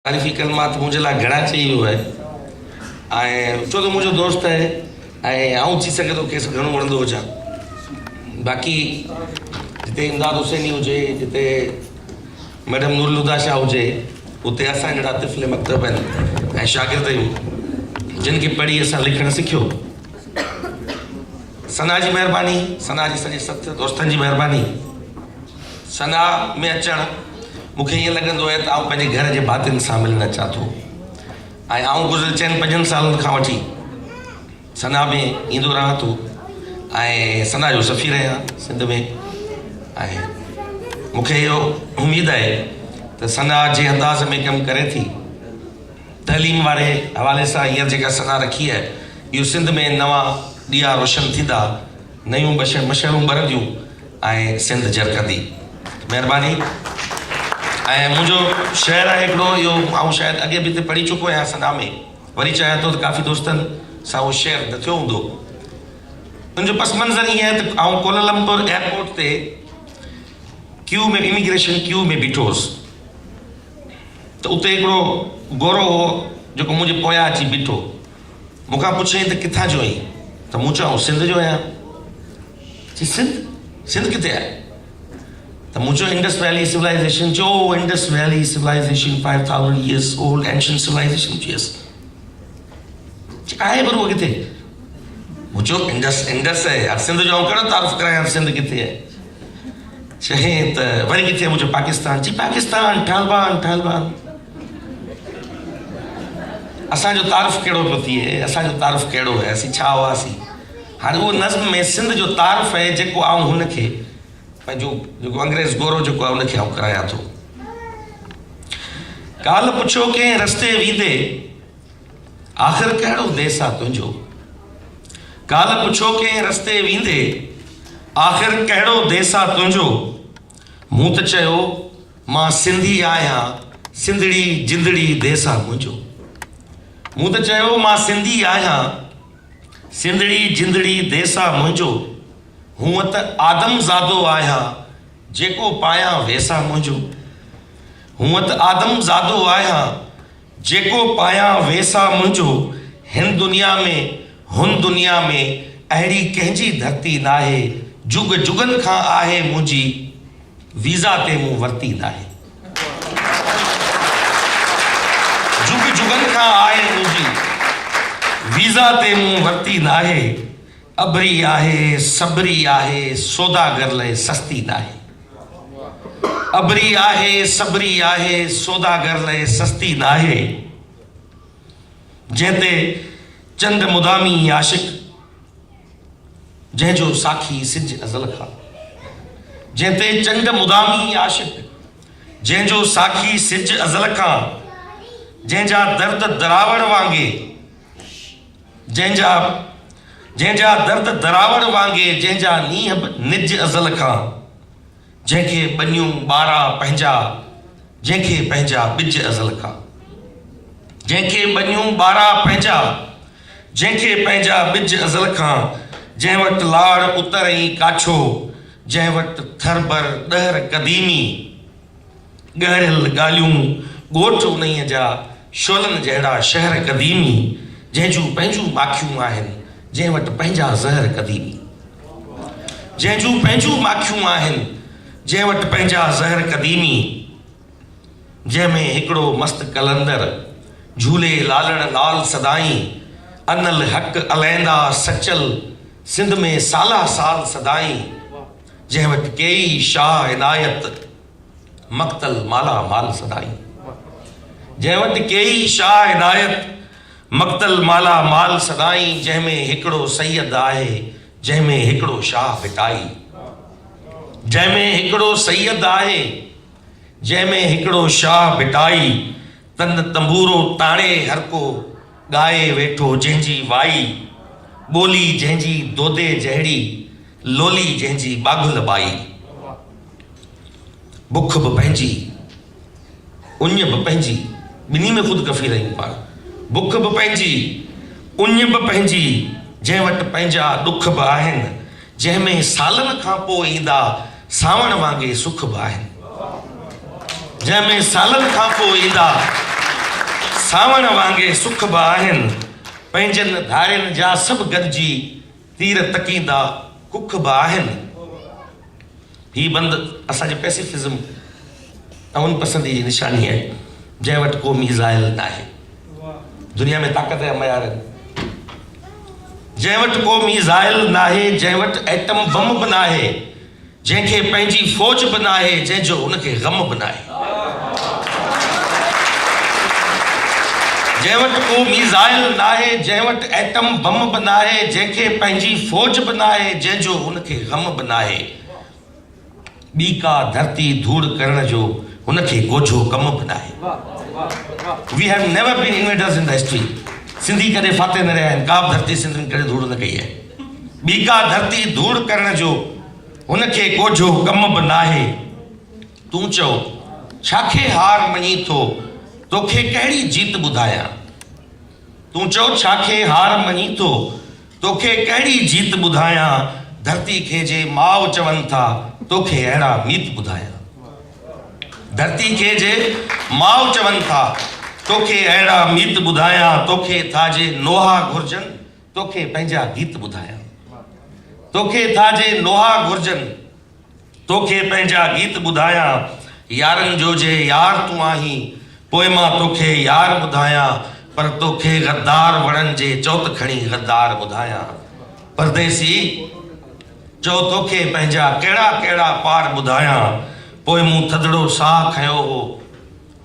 तारीफ़ी कलमात मुझे लाइ घणा चई वियो आहे ऐं छो त मुंहिंजो दोस्त आहे ऐं आऊं थी सघे थो कंहिंसां घणो वणंदो हुजां। बाक़ी जिते इमदाद हुसैनी हुजे, जिते मैडम नूरुल शाह हुजे, उते असां जहिड़ा तिफ़ल मकतब आहिनि ऐं शागिर्द आहियूं जिन खे पढ़ी असां लिखणु सिखियो। सना जी महिरबानी, सना जी सॼे सत दोस्तनि जी महिरबानी। सना में अचणु मूंखे ईअं लॻंदो आहे त आउं पंहिंजे घर जे भातियुनि सां मिलणु अचां थो ऐं आउं गुज़िरियल 4-5 सालनि खां वठी सना में ईंदो रहां थो ऐं सना जो सफ़ीर आहियां सिंध में। ऐं मूंखे इहो उमेदु आहे त सना जे अंदाज़ में कमु करे थी, तइलीम वारे हवाले सां हींअर जेका सना रखी आहे, इहो सिंध में नवां ॾीआ रोशन थींदा, नयूं मशरूं ॿरंदियूं ऐं सिंध जरकंदी। महिरबानी। ऐं मुंहिंजो शहर आहे हिकिड़ो, इहो आउं शायदि अॻे बि हिते पढ़ी चुको आहियां सना में, वरी चाहियां थो त काफ़ी दोस्तनि सां उहो शेयर न थियो हूंदो। मुंहिंजो पस मंज़र ईअं आहे त आउं कोलालमपुर एयरपोर्ट ते क्यू में, इमिग्रेशन क्यू में बीठो हुउसि त उते हिकिड़ो गोरो हो जेको मुंहिंजे पोयां अची बीठो। मूंखां पुछियईं त किथां जो आहीं? त मूं चयो सिंध जो आहियां। चई सिंध किथे आहे? त मूं चयो इंडस वैली सिविलाइज़ेशन। जो Indus valley civilisation 5000 years old ancient civilization। आहे पर उहो किथे? मूं चयो इंडस आहे यार, सिंध जो कहिड़ो तारीफ़ करायां, सिंध किथे आहे? चई त वरी किथे? मुंहिंजो पाकिस्तान। चई पाकिस्तान, ठालबान। असांजो तारीफ़ कहिड़ो पियो थिए, असांजो तारीफ़ कहिड़ो आहे, असीं छा हुआसीं? हाणे उहो नज़्म में सिंध जो तारीफ़ आहे जेको आउं हुनखे पंहिंजो जेको अंग्रेज़ गोरो जेको आहे उनखे आउं करायां थो। काल पुछो कंहिं रस्ते वींदे, आख़िर कहिड़ो देस आहे तुंहिंजो? काल पुछो कंहिं रस्ते वींदे, आख़िर कहिड़ो देस आहे तुंहिंजो? मूं त चयो मां सिंधी आहियां, सिंधड़ी जिंदड़ी देस आहे मुंहिंजो। मूं त चयो मां सिंधी आहियां, सिंधड़ी जिंदड़ी देस आहे मुंहिंजो। हूअं त आदमज़ादो आहियां, जेको पायां वेसा मुंहिंजो। हूअं त आदमज़ादो आहियां, जेको पायां वेसा मुंहिंजो। हिन दुनिया में, हुन दुनिया में अहिड़ी कंहिंजी धरती नाहे, जुग जुगनि खां आहे मुंहिंजी, वीज़ा ते मूं वरिती नाहे। जुग जुगनि खां आहे मुंहिंजी, वीज़ा ते मूं वरिती नाहे। अबरी आहे, सबरी आहे, सौदागर लाइ सस्ती नाहे। अबरी आहे, सबरी आहे, सौदागर लाइ सस्ती नाहे। जंहिंते चंद मुदामी आशिक, जंहिंजो साखी सिज अज़ल खां। जंहिंते चंद मुदामी आशिक, जंहिंजो साखी सिज अज़ल खां। जंहिंजा दर्द दरावड़ वांगे, जंहिंजा दर्द दरावड़ वांगे, जंहिंजा नींहं निज अज़ल खां। जंहिंखे बनियूं ॿारा पंहिंजा, जंहिंखे पंहिंजा ॿिज अज़ल खां। जंहिंखे बनियूं ॿारा पंहिंजा, जंहिंखे पंहिंजा ॿिज अज़ल खां। जंहिं वटि लाड़ उतरई काछो, जंहिं वटि थरबर ॾहर क़दीमी। ॻाढ़ियल ॻाल्हियूं ॻोठ उन्हीअ जा, शोलनि जहिड़ा शहर क़दीमी। जंहिंजूं पंहिंजूं माखियूं आहिनि, जंहिं वटि पंहिंजा ज़हर क़दीमी। जंहिंजूं पंहिंजूं माखियूं आहिनि, जंहिं वटि पंहिंजा ज़हर क़दीमी। जंहिंमें हिकिड़ो मस्त कलंदर, झूले लालण लाल सदाई। अनल हक़ अलैंदा सचल, सिंध में साला साल सदाई। जंहिं वटि कई शाह इनायत, मक़तल माला माल सदाई। जंहिं वटि कई शाह इनायत, मक़तल माला माल सदाई। जंहिंमें हिकिड़ो सैयद आहे, जंहिंमें हिकिड़ो शाह भिटाई। जंहिंमें हिकिड़ो सैयद आहे, जंहिंमें हिकिड़ो शाह भिटाई। तन तंबूरो ताणे हर को, ॻाए वेठो जंहिंजी वाई। ॿोली जंहिंजी दोदे जहिड़ी, लोली जंहिंजी बागुल बाई। बुख बि पंहिंजी, उञ बि पंहिंजी, ॿिन्ही में ख़ुदि कफ़ीर आहियूं पाण। बुख बि पंहिंजी, उञ बि पंहिंजी, जंहिं वटि पंहिंजा ॾुख बि आहिनि। जंहिंमें सालनि खां पोइ ईंदा सावण वांगे सुख बि आहिनि। जंहिंमें सालनि खां पोइ ईंदा सावण वांगे सुख बि आहिनि, पंहिंजनि धारियुनि जा सभु गॾिजी तीर तकींदा कुख बि आहिनि। ही बंद असांजे पैसिफिज़म अमन पसंदी जी निशानी आहे, जंहिं वटि को मीज़ाइल न आहे। दुनिया में ताक़त जा मयार आहिनि, जंहिं वटि को मीज़ाइल न आहे, जंहिं वटि एटम बम बि न आहे, जंहिंखे पंहिंजी फ़ौज बि न आहे, जंहिंजो हुनखे ग़म बि न आहे। जंहिं वटि को मीज़ाइल न आहे, जंहिं वटि एटम बम बि न आहे, जंहिंखे पंहिंजी फ़ौज बि न आहे, जंहिंजो हुनखे ग़म बि न आहे। ॿी का धरती धूड़ करण जो हुनखे ॻोझो कम बि न आहे। We have never been invaders in the history. Sindhi कॾहिं फाते न रहिया आहिनि, का बि धरती सिंधियुनि कॾहिं धूड़ न कई आहे। ॿी का धरती धूड़ करण जो हुनखे ॻोझो कम बि न आहे। तूं चओ छाखे हार मञी थो, तोखे कहिड़ी जीत ॿुधायां। तूं चओ छाखे हार मञी थो, तोखे कहिड़ी जीत ॿुधायां। धरती खे जे माउ चवनि था, तोखे अहिड़ा मीत ॿुधायां। धरती खे जे माउ चवनि था, तोखे अहिड़ा मीत ॿुधायां। तोखे था जे नोहा घुर्जनि, तोखे पंहिंजा गीत ॿुधायां। तोखे था जे नोहा घुर्जनि, तोखे पंहिंजा गीत ॿुधायां। यारनि जो जे यार तूं आहीं, पोइ मां तोखे यार ॿुधायां। पर तोखे गद्दार वणनि जे चओ त खणी गद्दार ॿुधायां। परदेसी चओ तोखे पंहिंजा कहिड़ा कहिड़ा पार ॿुधायां। पोइ मूं थधिड़ो साह खयो हो,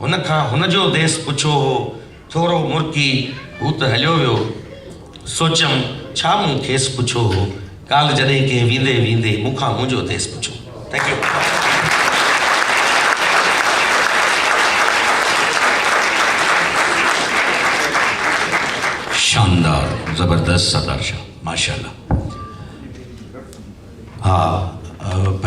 हुन खां हुनजो देस पुछियो हो। थोरो मुर्की हू त हलियो वियो, सोचियमि छा मूं खेसि पुछियो हो। काल जॾहिं के वींदे वींदे मूंखां मुंहिंजो देस पुछो। Thank you. शानदार, जबरदस्त सरदार शाह, माशाल्लाह। हाँ,